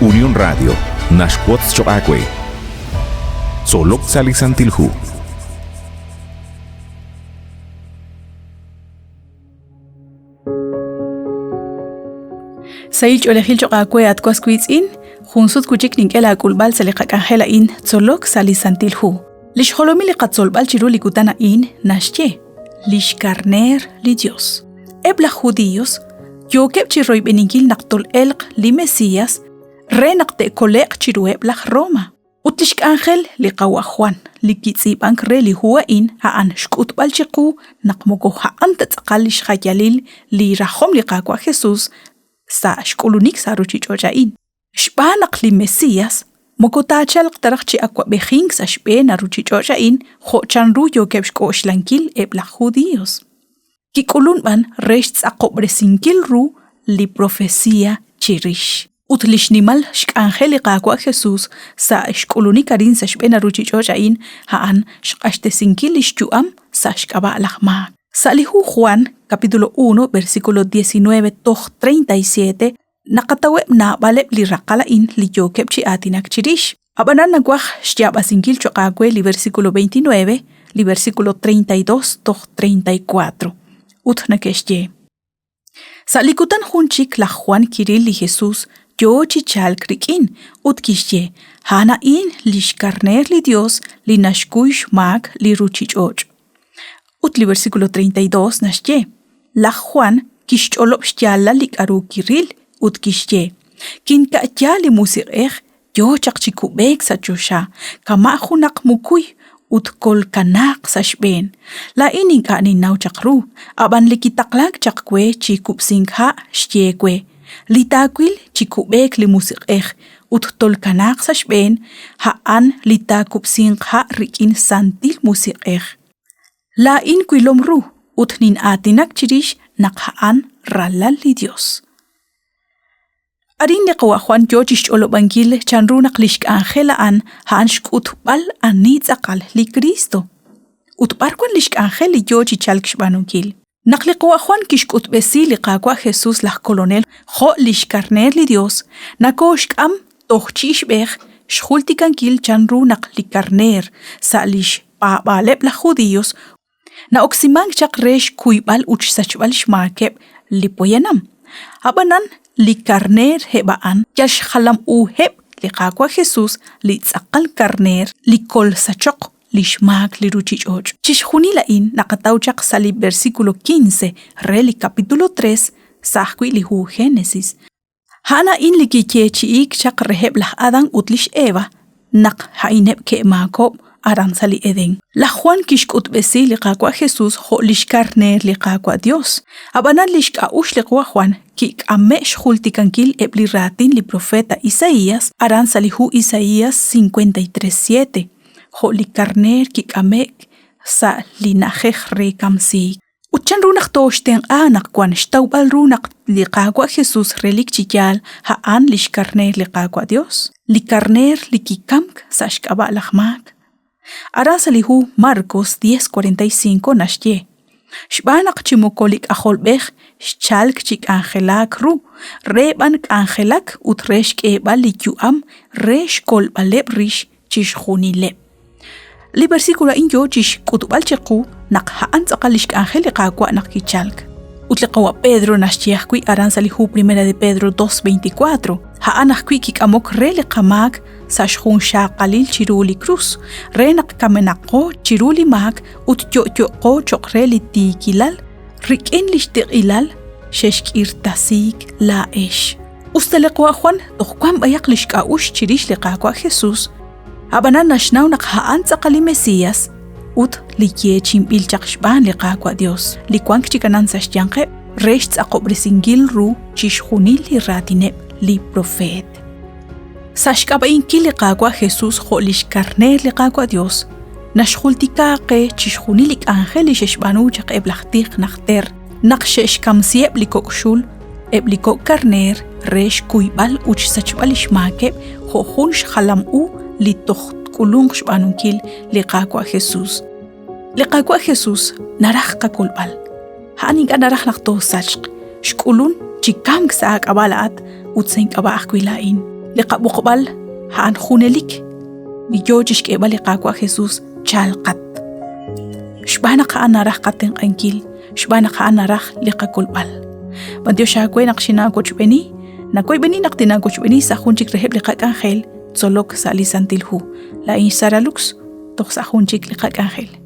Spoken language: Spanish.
Unión Radio, Nashquatz Choacue. Solok Salisantilhu. Saich olehil Choacue atquas quizin, Junsut kuchik ninkela kulbal saliqakangela in Solok Salisantilhu. Lish holomi liqatzolbal chiru likutana in Nashye. Lish carner li Dios. Ebla judíos, yo kep chiroy beningil naqtol elq li Mesías, re naqte kolek chiru ebla Roma. Utlishk ángel li qawa Juan, li kitzibank re li huwa in haan shkutbal chiku, naqmoko haan tatzaqal lish khayalil li rahom li qakwa Jesús, sa shkulunik sa ruchichocha in. Shbanak li Mesías, mokotachal qtarakchi akwa bejing sa shbena ruchichocha in, khochan ru yo kep shkoshlanquil ebla judíos. Kikulun ban rechts aqobresinquil ru li profecía chirish. Utlish nimal shkangeli qakwa Jesús sa shkuluni karin sa shbena ruchichocha in haan shkashtesinkil ishchuam sa shkaba lahma. Salihu Juan, capítulo 1, versículo 19, toj 37, nakataweb na baleb li raqala in li yokeb chi atinak chirish. Abanan nagwaj shtiabasinkil chokakwe li versículo 29, li versículo 32, toj 34. Utnakeshye. Salikutan hunchik la Juan Kiril li Jesús, yo chichal krikin, utkishye, hana in lishkarner li Dios, li nashkuish mag li ruchichoch. Utli versículo 32 nashye, la Juan kishtolop shtiala li karu Kiril, utkishye, kin kaatya li musirech, yo chakchikubek sa chosha, kama hunak mukui, utkol kanak sa shben. La ining ka ni naw chakru, aban likitaklak chakwe chikup singha shtiekwe. Litakwil chikubek li musirech, utkol kanak sa shben, haan litakup singha rikin santil musirech. La in kwilomru, utnin atinak chirish nakhaan ralal li Dios. Arin liqwa Juan Jochish olobangil chanru naqlishk angela an hanshk utbal anit aqal li Cristo. Utbarkwan lishk angel li Jochi chalkshbanunkil. Naqliqwa Juan kishk utbesi liqaqwa Jesús la colonel jo lishkarner li Dios. Nakoshk am tochchish bech shultikankil chanru naqlikarner sa lish baleb la judíos. Na oximang chak resh kuibal uchsachbal shmakeb li poyanam. Abanan li carner hebaan, yash halam heb li qakwa Jesús li tzaqal carner li kol sachok li shmak li ruchichoch. Chishjuni la in nakatawchak sa li versículo 15 re li capítulo 3 sahkwi li hu Génesis. Hana in li kikyechiik chak reheb lah Adán utlish Eva nak haineb ke Makob aran sali Eden. La Juan kishkut besi li qakwa Jesús ho lish carner li qakwa Dios. Abanan lish ka ush li qwa Juan kik amme shultikankil ebli ratin li profeta Isaías aran salihu Isaías 53:7. Ho li carner kik amek sa li najej rekamsi. Uchan runak toshten anak kwan shtawbal runak li qakwa Jesús relik chiyal haan lish carner li qakwa Dios. Li carner li kikamk sa shkaba lahmak. Aran salihu Marcos 10:45 nashye. Shbanak chimokolik aholbech chalk chik angelak ru, rebank angelak utreshk ebal li yuam, resh kol baleb rish chish hunileb. Li versículo in yo chish kutubal cheku nak haan sakalishk angel qakwa nak kichalk. Utliqawa Pedro nashchiakwi aran salihu primera de Pedro 2:24. Haan akwi kik amok rele qamak sa shkhun shaqalil chiruli cruz. Renak kamenaqo chiruli mak ut yo chokreli tikilal. Rikin lishtiqilal sheshk irtasik la esh. Ustaliqwa Juan toqwan bayak lishka ush chirish liqaqwa Jesús. Abanan nashnaw nak haan saqali Mesías. Ut likiechim bilchaqshban liqaqwa Dios. Likwank chikanan sa shyanqe resh aqobrisingil ru chishkhunil li ratineb li profet. Sashkaba inkil liqaqwa Jesús ho lishkarner liqaqwa Dios. Nashkhultikaqe chishkhunilik angel sheshbanu chaq eblaqtiq naqter. Naqshesh kamsieb likokshul ebliko karner resh kuibal uch sachbal ishmakeb ho hunsh khalamu li toht kulung shbanunkil liqaqwa Jesús. Liqaqwa Jesús naraj qakulbal. Haning naraj naqto sachq. Shkulun chikam ksaak abalaat utsenk abaqwilain. liqa buqbal haan junelik niyochish k'ebal liqakwa Jesús chalqat xbana qa anaraj qaten q'ankil xbana qa anaraj liqa kulb'al Bandio xakwe naqxina kochbeni nakoy beni naqtina kochbeni sajunchik reheb liqa k'anjel tzolok salisantilhu la insaralux toq sajunchik liqa k'anjel